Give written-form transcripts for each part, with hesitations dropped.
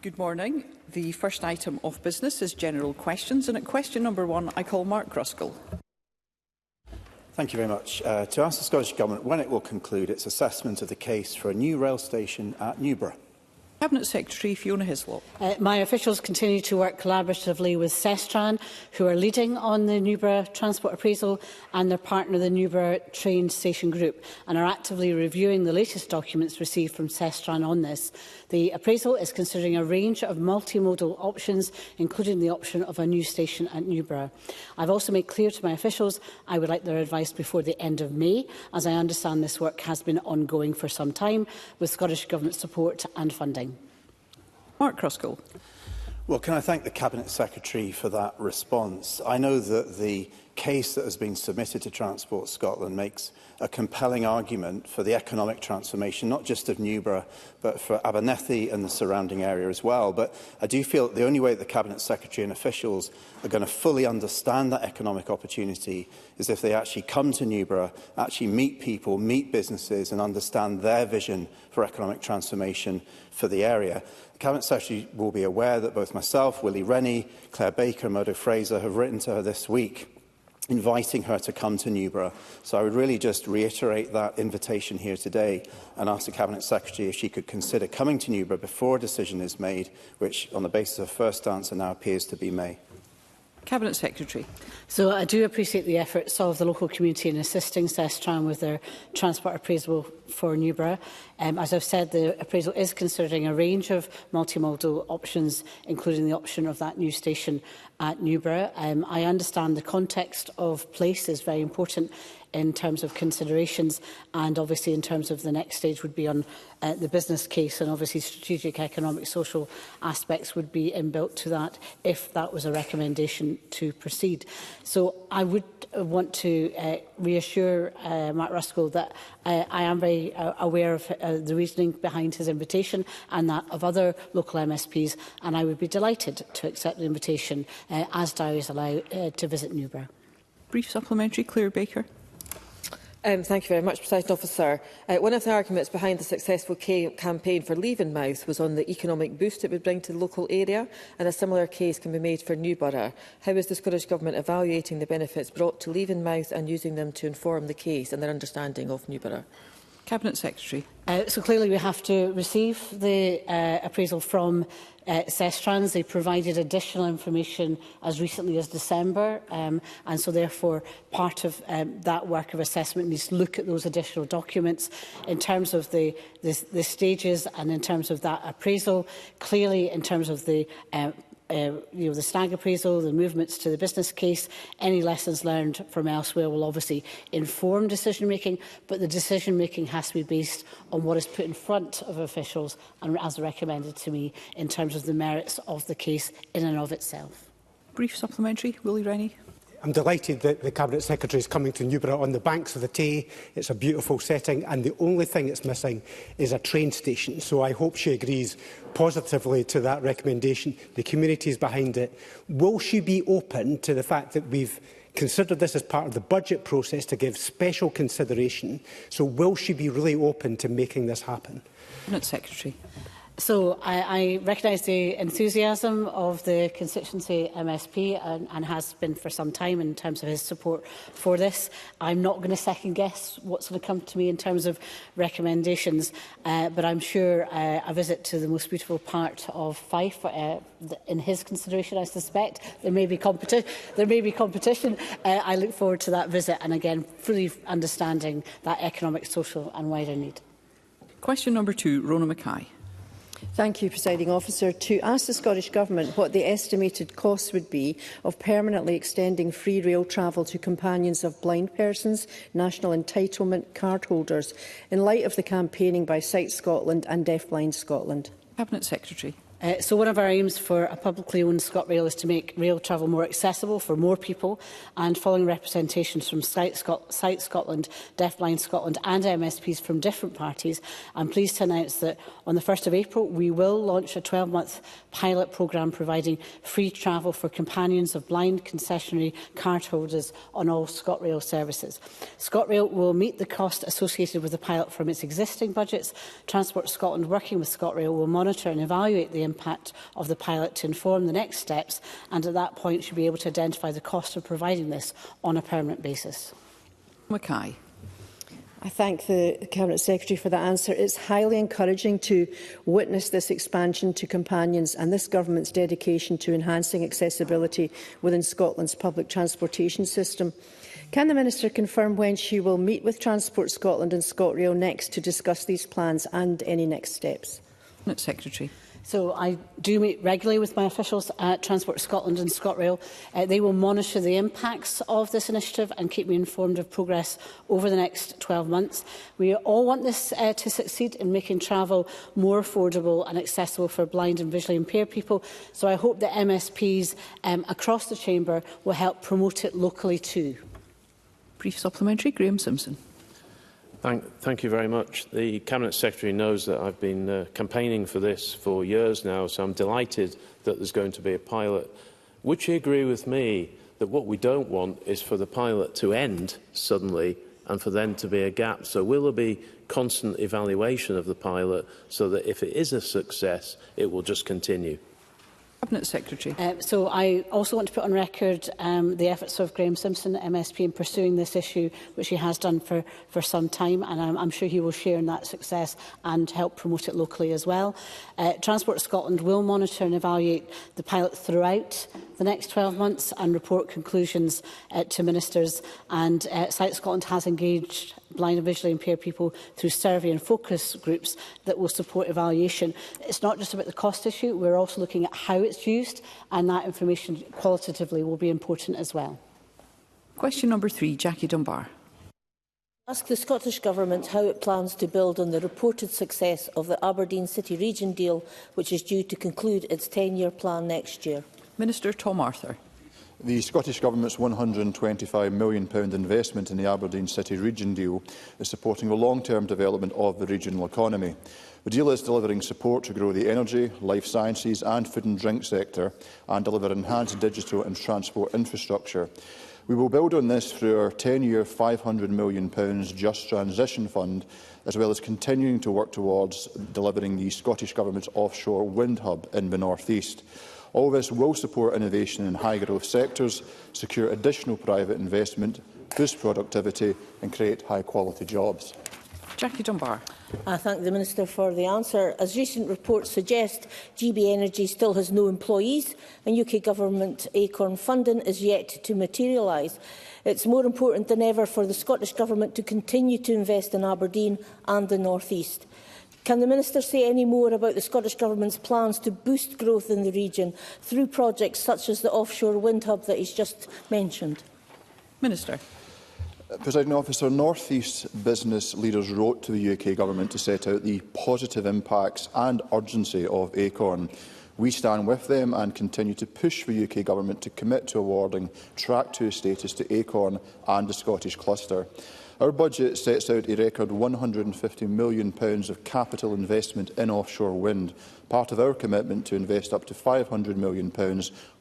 Good morning. The first item of business is general questions, and at question number 1, I call Mark Ruskell. Thank you very much. To ask the Scottish Government when it will conclude its assessment of the case for a new rail station at Newborough. Cabinet Secretary Fiona Hislop. My officials continue to work collaboratively with Sestran, who are leading on the Newborough Transport Appraisal, and their partner, the Newborough Train Station Group, and are actively reviewing the latest documents received from Sestran on this. The appraisal is considering a range of multimodal options, including the option of a new station at Newborough. I've also made clear to my officials I would like their advice before the end of May, as I understand this work has been ongoing for some time, with Scottish Government support and funding. Mark Ruskell. Well, can I thank the Cabinet Secretary for that response? I know that the case that has been submitted to Transport Scotland makes a compelling argument for the economic transformation, not just of Newborough, but for Abernethy and the surrounding area as well. But I do feel that the only way that the Cabinet Secretary and officials are going to fully understand that economic opportunity is if they actually come to Newborough, actually meet people, meet businesses and understand their vision for economic transformation for the area. The Cabinet Secretary will be aware that both myself, Willie Rennie, Claire Baker and Modo Fraser have written to her this week inviting her to come to Newborough. So I would really just reiterate that invitation here today and ask the Cabinet Secretary if she could consider coming to Newborough before a decision is made, which on the basis of first answer now appears to be May. Cabinet Secretary. So I do appreciate the efforts of the local community in assisting Sestran with their transport appraisal for Newborough. As I've said, the appraisal is considering a range of multimodal options, including the option of that new station at Newborough. I understand the context of place is very important in terms of considerations, and obviously in terms of the next stage would be on the business case, and obviously strategic, economic, social aspects would be inbuilt to that if that was a recommendation to proceed. So I would want to reassure Mark Ruskell that I am very aware of the reasoning behind his invitation and that of other local MSPs, and I would be delighted to accept the invitation as diaries allow to visit Newborough. Brief supplementary, Claire Baker. Thank you very much, Presiding Officer. One of the arguments behind the successful campaign for Leave in Mouth was on the economic boost it would bring to the local area, and a similar case can be made for Newborough. How is the Scottish Government evaluating the benefits brought to Leave in Mouth and using them to inform the case and their understanding of Newborough? Cabinet Secretary. So clearly we have to receive the appraisal from Sestrans. They provided additional information as recently as December, and so therefore part of that work of assessment needs to look at those additional documents in terms of the stages and in terms of that appraisal. Clearly, in terms of the the stag appraisal, the movements to the business case, any lessons learned from elsewhere will obviously inform decision-making, but the decision-making has to be based on what is put in front of officials and as recommended to me in terms of the merits of the case in and of itself. Brief supplementary, Willie Rennie. I'm delighted that the Cabinet Secretary is coming to Newborough on the banks of the Tay. It's a beautiful setting, and the only thing it's missing is a train station. So I hope she agrees positively to that recommendation. The community is behind it. Will she be open to the fact that we've considered this as part of the budget process to give special consideration? So will she be really open to making this happen? Cabinet Secretary. So I recognise the enthusiasm of the constituency MSP and has been for some time in terms of his support for this. I'm not going to second guess what's going to come to me in terms of recommendations, but I'm sure a visit to the most beautiful part of Fife in his consideration, I suspect. There may be competition. I look forward to that visit and again fully understanding that economic, social and wider need. Question number 2, Rona Mackay. Thank you, Presiding Officer. To ask the Scottish Government what the estimated costs would be of permanently extending free rail travel to companions of blind persons, national entitlement card holders, in light of the campaigning by Sight Scotland and Deafblind Scotland. Cabinet Secretary. So one of our aims for a publicly owned ScotRail is to make rail travel more accessible for more people, and following representations from Sight Scotland, Deafblind Scotland and MSPs from different parties, I'm pleased to announce that on the 1st of April we will launch a 12-month pilot programme providing free travel for companions of blind concessionary card holders on all ScotRail services. ScotRail will meet the cost associated with the pilot from its existing budgets. Transport Scotland, working with ScotRail, will monitor and evaluate the impact of the pilot to inform the next steps, and at that point should be able to identify the cost of providing this on a permanent basis. Mackay. I thank the Cabinet Secretary for that answer. It's highly encouraging to witness this expansion to companions and this Government's dedication to enhancing accessibility within Scotland's public transportation system. Can the Minister confirm when she will meet with Transport Scotland and ScotRail next to discuss these plans and any next steps? Secretary. So I do meet regularly with my officials at Transport Scotland and ScotRail. They will monitor the impacts of this initiative and keep me informed of progress over the next 12 months. We all want this to succeed in making travel more affordable and accessible for blind and visually impaired people. So I hope that MSPs across the Chamber will help promote it locally too. Brief supplementary. Graham Simpson. Thank you very much. The Cabinet Secretary knows that I've been campaigning for this for years now, so I'm delighted that there's going to be a pilot. Would she agree with me that what we don't want is for the pilot to end suddenly and for then to be a gap? So will there be constant evaluation of the pilot so that if it is a success, it will just continue? Cabinet Secretary. So I also want to put on record the efforts of Graham Simpson, MSP, in pursuing this issue, which he has done for some time, and I'm sure he will share in that success and help promote it locally as well. Transport Scotland will monitor and evaluate the pilot throughout the next 12 months and report conclusions to ministers. And Sight Scotland has engaged blind and visually impaired people through survey and focus groups that will support evaluation. It's not just about the cost issue, we're also looking at how it's used, and that information qualitatively will be important as well. Question number 3, Jackie Dunbar. Ask the Scottish Government how it plans to build on the reported success of the Aberdeen City Region deal, which is due to conclude its 10-year plan next year. Minister Tom Arthur. The Scottish Government's £125 million investment in the Aberdeen City Region deal is supporting the long-term development of the regional economy. The deal is delivering support to grow the energy, life sciences and food and drink sector and deliver enhanced digital and transport infrastructure. We will build on this through our 10-year £500 million Just Transition Fund, as well as continuing to work towards delivering the Scottish Government's offshore wind hub in the North East. All this will support innovation in high-growth sectors, secure additional private investment, boost productivity and create high-quality jobs. Jackie Dunbar. I thank the Minister for the answer. As recent reports suggest, GB Energy still has no employees and UK Government Acorn funding is yet to materialise. It's more important than ever for the Scottish Government to continue to invest in Aberdeen and the North East. Can the Minister say any more about the Scottish Government's plans to boost growth in the region through projects such as the offshore wind hub that he's just mentioned? Minister. Presiding Officer, North East business leaders wrote to the UK Government to set out the positive impacts and urgency of Acorn. We stand with them and continue to push the UK Government to commit to awarding Track 2 status to Acorn and the Scottish cluster. Our budget sets out a record £150 million of capital investment in offshore wind, part of our commitment to invest up to £500 million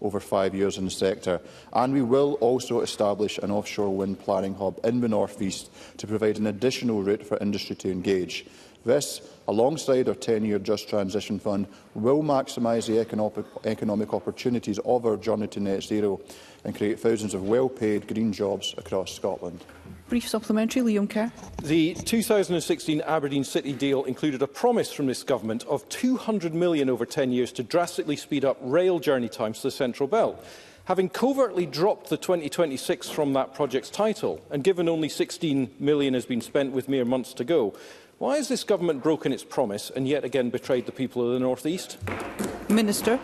over 5 years in the sector. And we will also establish an offshore wind planning hub in the North East to provide an additional route for industry to engage. This, alongside our 10-year Just Transition Fund, will maximise the economic opportunities of our journey to net zero and create thousands of well-paid green jobs across Scotland. Brief supplementary, Liam Kerr. The 2016 Aberdeen City deal included a promise from this government of £200 million over 10 years to drastically speed up rail journey times to the Central Belt. Having covertly dropped the 2026 from that project's title, and given only £16 million has been spent with mere months to go, why has this government broken its promise and yet again betrayed the people of the North East? Minister.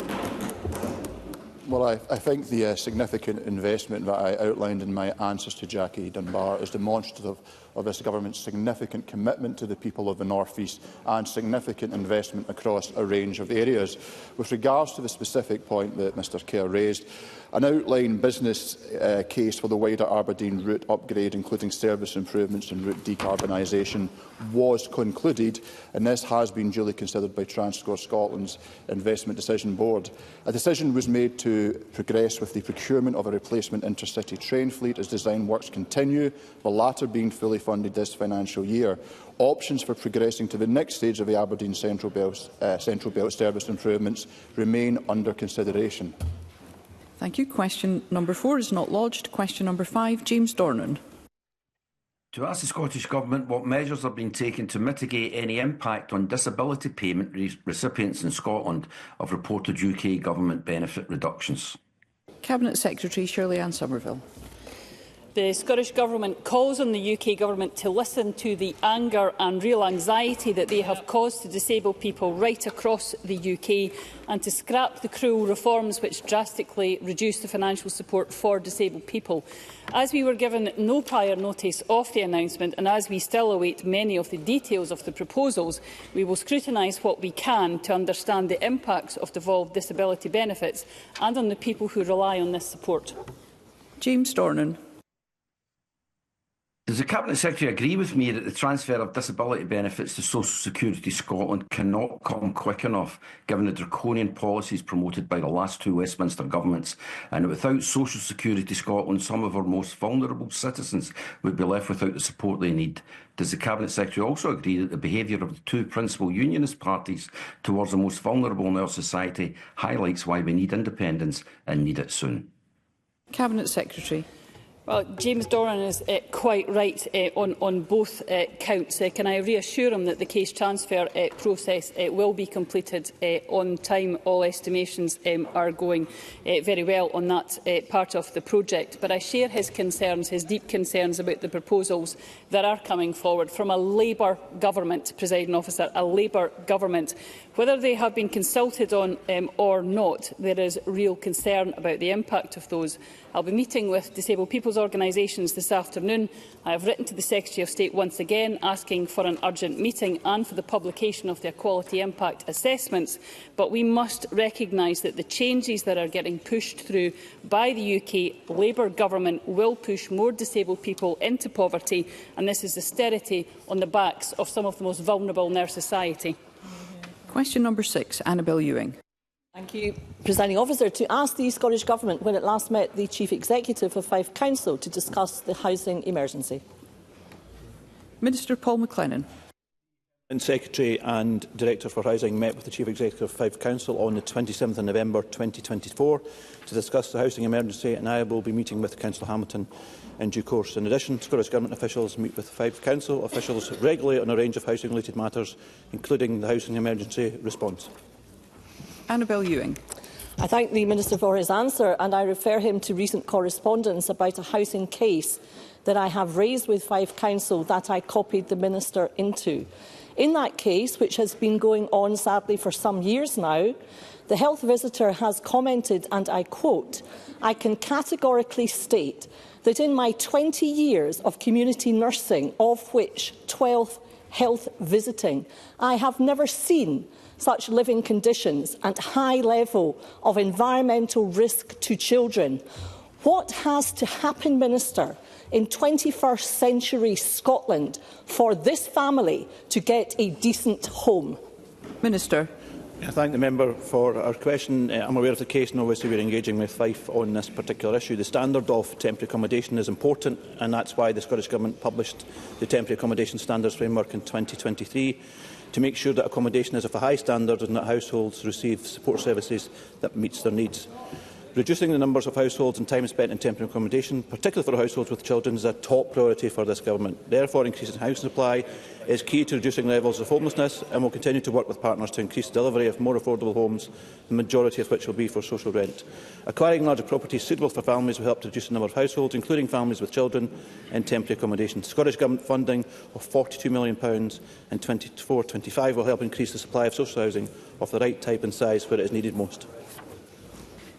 Well, I think the significant investment that I outlined in my answers to Jackie Dunbar is demonstrative of this government's significant commitment to the people of the North East and significant investment across a range of areas. With regards to the specific point that Mr Kerr raised, an outline business case for the wider Aberdeen route upgrade, including service improvements and route decarbonisation, was concluded, and this has been duly considered by Transport Scotland's Investment Decision Board. A decision was made to progress with the procurement of a replacement intercity train fleet as design works continue, the latter being fully funded this financial year. Options for progressing to the next stage of the Aberdeen Central Belt service improvements remain under consideration. Thank you. Question number 4 is not lodged. Question number 5, James Dornan. To ask the Scottish Government what measures are being taken to mitigate any impact on disability payment recipients in Scotland of reported UK Government benefit reductions. Cabinet Secretary Shirley-Anne Somerville. The Scottish Government calls on the UK Government to listen to the anger and real anxiety that they have caused to disabled people right across the UK and to scrap the cruel reforms which drastically reduce the financial support for disabled people. As we were given no prior notice of the announcement and as we still await many of the details of the proposals, we will scrutinise what we can to understand the impacts of devolved disability benefits and on the people who rely on this support. James Dornan. Does the Cabinet Secretary agree with me that the transfer of disability benefits to Social Security Scotland cannot come quick enough, given the draconian policies promoted by the last 2 Westminster governments, and that without Social Security Scotland, some of our most vulnerable citizens would be left without the support they need? Does the Cabinet Secretary also agree that the behaviour of the 2 principal unionist parties towards the most vulnerable in our society highlights why we need independence and need it soon? Cabinet Secretary. Well, James Dornan is quite right on both counts. Can I reassure him that the case transfer process will be completed on time? All estimations are going very well on that part of the project. But I share his concerns, his deep concerns about the proposals that are coming forward from a Labour government, Presiding Officer, a Labour government. Whether they have been consulted on or not, there is real concern about the impact of those. I'll be meeting with disabled people's organisations this afternoon. I have written to the Secretary of State once again asking for an urgent meeting and for the publication of their quality impact assessments. But we must recognise that the changes that are getting pushed through by the UK Labour government will push more disabled people into poverty, and this is austerity on the backs of some of the most vulnerable in our society. Question number 6, Annabel Ewing. Thank you, Presiding Officer. To ask the Scottish Government when it last met the Chief Executive of Fife Council to discuss the housing emergency. Minister Paul McLennan. The Secretary and Director for Housing met with the Chief Executive of Fife Council on the 27th of November 2024 to discuss the housing emergency, and I will be meeting with Councillor Hamilton in due course. In addition, Scottish Government officials meet with Fife Council officials regularly on a range of housing-related matters, including the housing emergency response. Annabel Ewing. I thank the Minister for his answer, and I refer him to recent correspondence about a housing case that I have raised with Fife Council that I copied the Minister into. In that case, which has been going on sadly for some years now, the health visitor has commented, and I quote, "I can categorically state that in my 20 years of community nursing, of which 12 health visiting, I have never seen such living conditions and high level of environmental risk to children. What has to happen, Minister, in 21st century Scotland for this family to get a decent home?" Minister. I thank the member for our question. I'm aware of the case, and obviously we're engaging with Fife on this particular issue. The standard of temporary accommodation is important, and that's why the Scottish Government published the Temporary Accommodation Standards Framework in 2023 to make sure that accommodation is of a high standard and that households receive support services that meets their needs. Reducing the numbers of households and time spent in temporary accommodation, particularly for households with children, is a top priority for this Government. Therefore, increasing housing supply is key to reducing levels of homelessness, and will continue to work with partners to increase delivery of more affordable homes, the majority of which will be for social rent. Acquiring larger properties suitable for families will help to reduce the number of households, including families with children, in temporary accommodation. Scottish Government funding of £42 million in 24-25 will help increase the supply of social housing of the right type and size where it is needed most.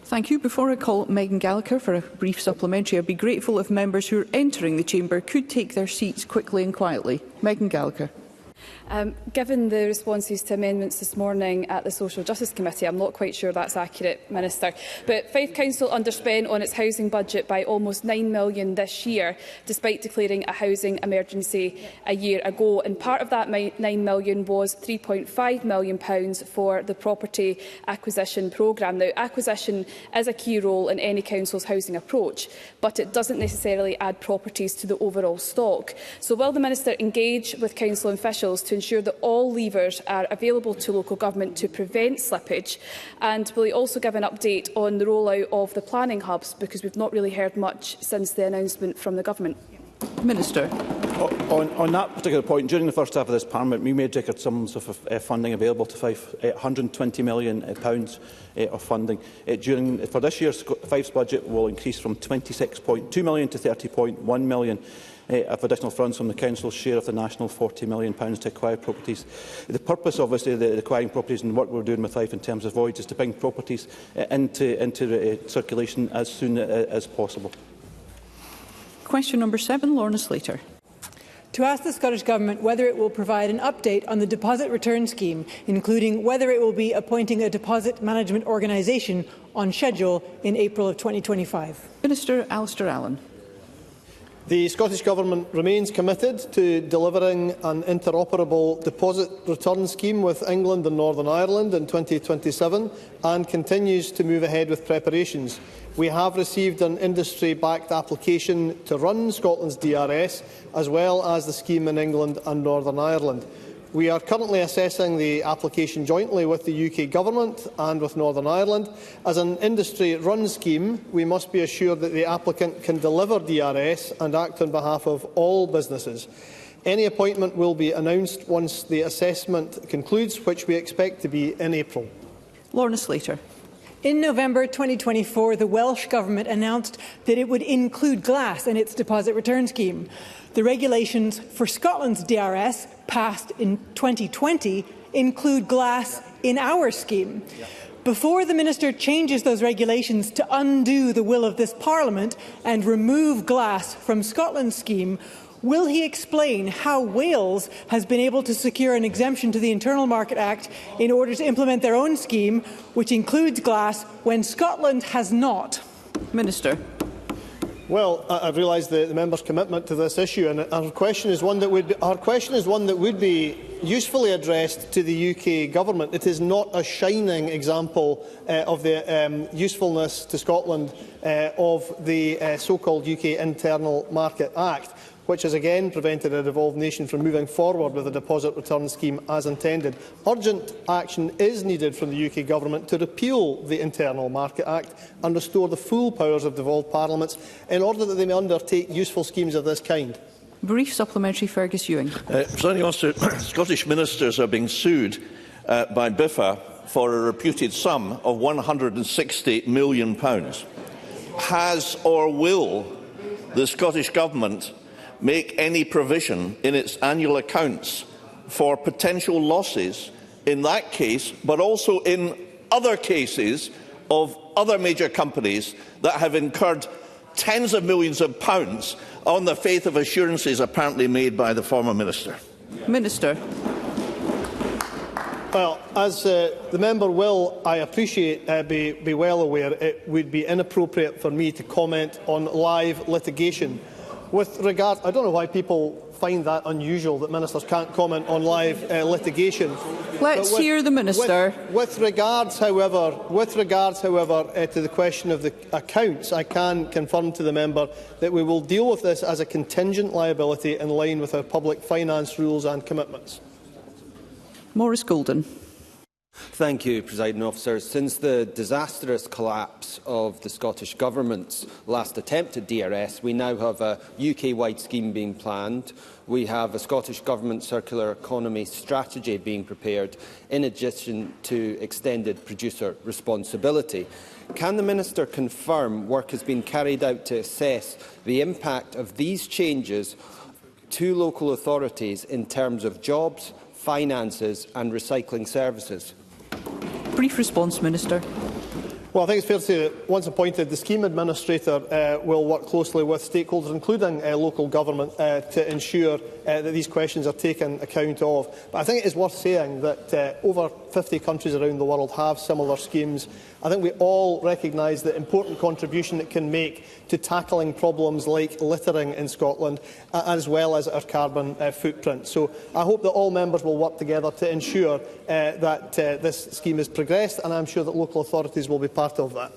Thank you. Before I call Megan Gallagher for a brief supplementary, I'd be grateful if members who are entering the chamber could take their seats quickly and quietly. Megan Gallagher. Given the responses to amendments this morning at the Social Justice Committee, I'm not quite sure that's accurate, Minister. But Fife Council underspent on its housing budget by almost £9 million this year, despite declaring a housing emergency a year ago. And part of that £9 million was £3.5 million for the property acquisition programme. Now, acquisition is a key role in any council's housing approach, but it doesn't necessarily add properties to the overall stock. So will the Minister engage with council officials to ensure that all levers are available to local government to prevent slippage? And will he also give an update on the rollout of the planning hubs, because we've not really heard much since the announcement from the government? Minister. On that particular point, during the first half of this Parliament, we made record sums of funding available to Fife, £120 million of funding. For this year, Fife's budget will increase from £26.2 million to £30.1 million. Of additional funds from the Council's share of the national £40 million to acquire properties. The purpose, obviously, of the acquiring properties and what we're doing with Fife in terms of voids is to bring properties into circulation as soon as possible. Question number 7, Lorna Slater. To ask the Scottish Government whether it will provide an update on the deposit return scheme, including whether it will be appointing a deposit management organisation on schedule in April of 2025. Minister Alistair Allen. The Scottish Government remains committed to delivering an interoperable deposit return scheme with England and Northern Ireland in 2027 and continues to move ahead with preparations. We have received an industry-backed application to run Scotland's DRS, as well as the scheme in England and Northern Ireland. We are currently assessing the application jointly with the UK Government and with Northern Ireland. As an industry-run scheme, we must be assured that the applicant can deliver DRS and act on behalf of all businesses. Any appointment will be announced once the assessment concludes, which we expect to be in April. Lorna Slater. In November 2024, the Welsh Government announced that it would include glass in its deposit return scheme. The regulations for Scotland's DRS, passed in 2020, include glass in our scheme. Before the Minister changes those regulations to undo the will of this Parliament and remove glass from Scotland's scheme, will he explain how Wales has been able to secure an exemption to the Internal Market Act in order to implement their own scheme, which includes glass, when Scotland has not? Minister. Well, I realise the member's commitment to this issue, and our question is one that would be usefully addressed to the UK Government. It is not a shining example of the usefulness to Scotland of the so-called UK Internal Market Act, which has again prevented a devolved nation from moving forward with a deposit return scheme as intended. Urgent action is needed from the UK Government to repeal the Internal Market Act and restore the full powers of devolved parliaments in order that they may undertake useful schemes of this kind. Brief supplementary, Fergus Ewing. Presiding Officer, Scottish ministers are being sued by BIFA for a reputed sum of £160 million. Has or will the Scottish Government make any provision in its annual accounts for potential losses in that case, but also in other cases of other major companies that have incurred tens of millions of pounds on the faith of assurances apparently made by the former minister? Minister. Well, as the member will, I appreciate, be well aware, it would be inappropriate for me to comment on live litigation. With regard, I don't know why people find that unusual that ministers can't comment on live litigation. Let's hear the minister. With regards, however, to the question of the accounts, I can confirm to the member that we will deal with this as a contingent liability in line with our public finance rules and commitments. Maurice Golden. Thank you, Presiding Officer. Since the disastrous collapse of the Scottish Government's last attempt at DRS, we now have a UK-wide scheme being planned. We have a Scottish Government circular economy strategy being prepared, in addition to extended producer responsibility. Can the Minister confirm work has been carried out to assess the impact of these changes to local authorities in terms of jobs, finances and recycling services? Brief response, Minister. Well, I think it's fair to say that once appointed, the scheme administrator will work closely with stakeholders, including local government, to ensure that these questions are taken account of. But I think it is worth saying that over 50 countries around the world have similar schemes. I think we all recognise the important contribution it can make to tackling problems like littering in Scotland, as well as our carbon footprint. So I hope that all members will work together to ensure that this scheme is progressed, and I'm sure that local authorities will be part of that.